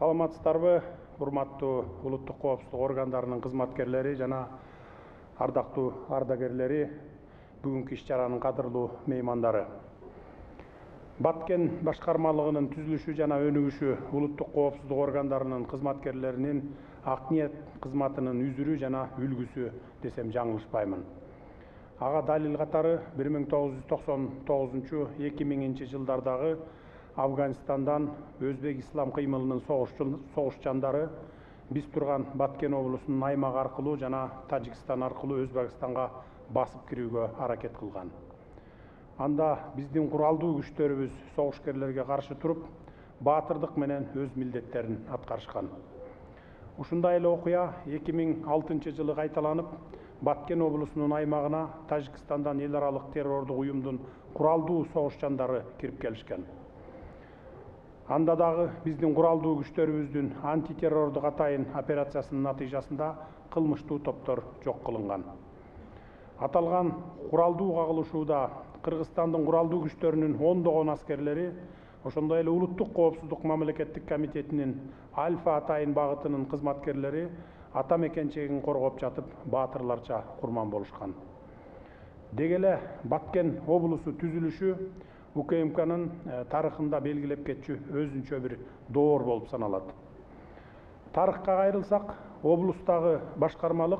Саламатсыздарбы, урматтуу улуттук коопсуздук органдарынын кызматкерлери жана ардактуу ардагерлери, бүгүнкү иш-чаранын кадырлуу меймандары. Баткен башкармалыгынын түзүлүшү жана өнүгүшү улуттук коопсуздук органдарынын кызматкерлеринин ак ниет кызматынын үзүрү жана үлгүсү десем жаңылышпаймын. Ага далил катары 1999-2000 жылдардагы Афганистандан Өзбек ислам кыймылынын согушчандары биз турган Баткен облусунун аймагы аркылуу жана Тажикстан аркылуу Өзбекстанга басып кирүүгө аракет кылган. Анда биздин куралдуу күчтөрүбүз согушкерлерге каршы туруп, баатырдык менен өз милдеттерин аткарышкан. Ушундай эле окуя 2006 жылы кайталанып, Баткен облусунун аймагына Тажикстандан эл аралык террордук уюмдун куралдуу согушчандары кирип келишкен. Анда дагы биздин куралдуу күчтөрүбүздүн антитеррордук атайын операциясынын натыйжасында кылмыштуу топтор жок кылынган. Аталган куралдуу кагылышууда Кыргызстандын куралдуу күчтөрүнүн ондогон аскерлери, ошондой эле улуттук коопсуздук мамлекеттик комитетинин Альфа атайын багытынын кызматкерлери ата мекенчегин коргоп жатып, баатырларча курман болушкан. Деги эле Баткен облусу түзүлүшү УКМКнын тарыхында белгилеп кетчү өзүнчө бир доор болуп саналат. Тарыхка кайрылсак, облустагы башкармалык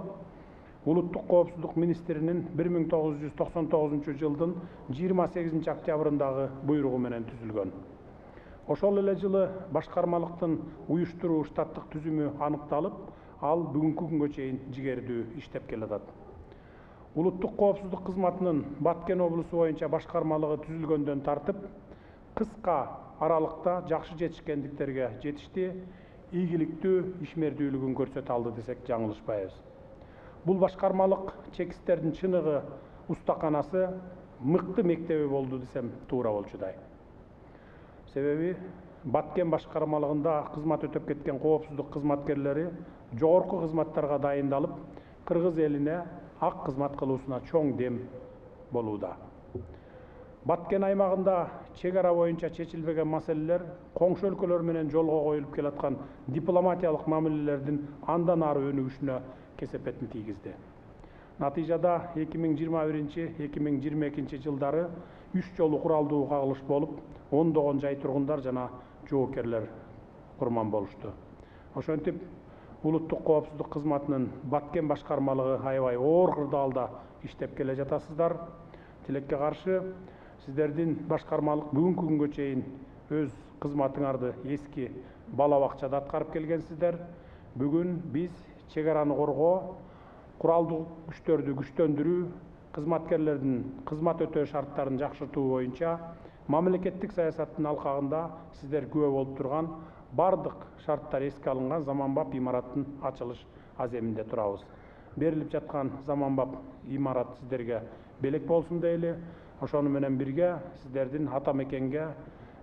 улуттук коопсуздук министринин 1999 жылдын 28 октябрындагы буйругу менен түзүлгөн. Ошол эле жылы башкармалыктын уюштуруу штаттык түзүмү аныкталып, ал бүгүнкү күнгө чейин жигердүү иштеп келатат. Улуттук коопсуздук кызматынын Баткен облусу боюнча башкармалыгы түзүлгөндөн тартып, кыска аралыкта жакшы жетишкендиктерге жетишти, ийгиликтүү ишмердүүлүгүн көрсөтө алды десек жаңылышпайбыз. Бул башкармалык чекистердин чыныгы устаканасы, мыкты мектеби болду десем туура болчудай. Себеби Баткен башкармалыгында кызмат өтөп кеткен коопсуздук кызматкерлери жогорку кызматтарга дайындалып, кыргыз элине ак кызмат кылуусуна чоң дем болууда. Баткен аймагында чек ара боюнча чечилбеген маселелер коңшу өлкөлөр менен жолго коюлуп келаткан дипломатиялык мамилелердин андан ары өнүгүшүнө кесепетин тийгизди. Натыйжада 2021-2022 жылдары 3 жолу куралдуу кагылыш болуп, ондогон жай тургундар жана жоокерлер курман болушту. Ошентип, улуттук коопсуздук кызматынын Баткен башкармалыгы аябай оор кырдаалда иштеп келе жатасыздар. Тилекке каршы, сиздердин башкармалык бүгүнкү күнгө чейин өз кызматыңарды эски бала бакчада аткарып келгенсиздер. Бүгүн биз чек араны коргоо, куралдуу күчтөрдү күчтөндүрүү, кызматкерлердин кызмат өтөө шарттарын жакшыртуу боюнча мамлекеттик саясаттын алкагында сиздер күбө болуп турган бардык шарттар эске алынган заманбап имараттын ачылыш аземинде турабыз. Берилип жаткан заманбап имарат сиздерге белек болсун дейли, ошону менен бирге сиздердин ата мекенге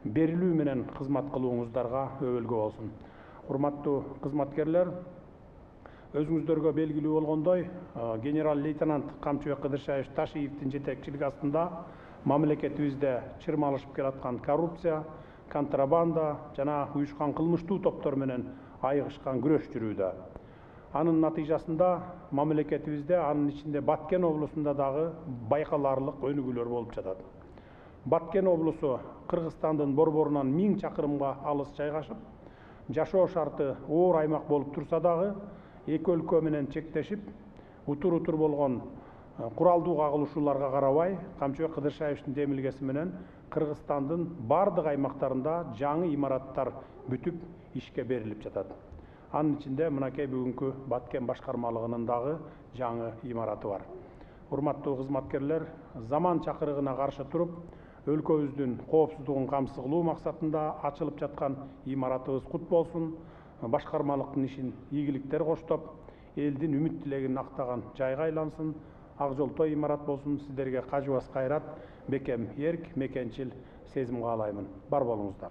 берилүү менен кызмат кылууңуздарга өбөлгө болсун. Урматтуу кызматкерлер, өзүңүздөргө белгилүү болгондой, генерал-лейтенант Камчыбек Кыдыршаевич Ташиевдин жетекчилиги астында мамлекетибизде чырмалышып келаткан коррупция, контрабанда жана уюшкан кылмыштуу топтор менен айыгышкан күрөш жүрүүдө. Анын натыйжасында мамлекетибизде, анын ичинде Баткен облусунда дагы байкалаарлык өнүгүүлөр болуп жатат. Баткен облусу Кыргызстандын борборунан 1000 чакырымга алыс жайгашып, жашоо шарты оор аймак болуп турса дагы, эки өлкө менен чектешип, утур болгон куралдуу кагылышууларга карабай, Камчыбек Кыдыршаевичтин демилгеси менен Кыргызстандын бардык аймактарында жаңы имараттар бүтүп ишке берилип жатат. Анын ичинде мынакей бүгүнкү Баткен башкармалыгынын дагы жаңы имараты бар. Урматтуу кызматкерлер, заман чакырыгына каршы туруп, өлкөбүздүн коопсуздугун камсыз кылуу максатында ачылып жаткан имаратыбыз кут болсун, башкармалыктын ишин ийгиликтер коштоп, элдин үмүт тилегин актаган жайга айлансын. Ак жолтой имарат болсун. Сиздерге кажыбас кайрат, бекем эрк, мекенчил сезим каалаймын. Бар болуңуздар.